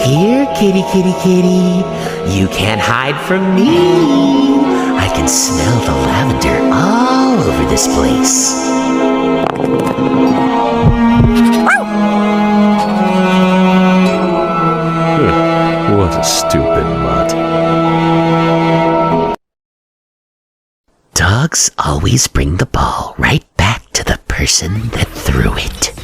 Here, kitty, kitty, kitty. You can't hide from me. I can smell the lavender all over this place. What a stupid mutt. Dogs always bring the ball right back to the person that threw it.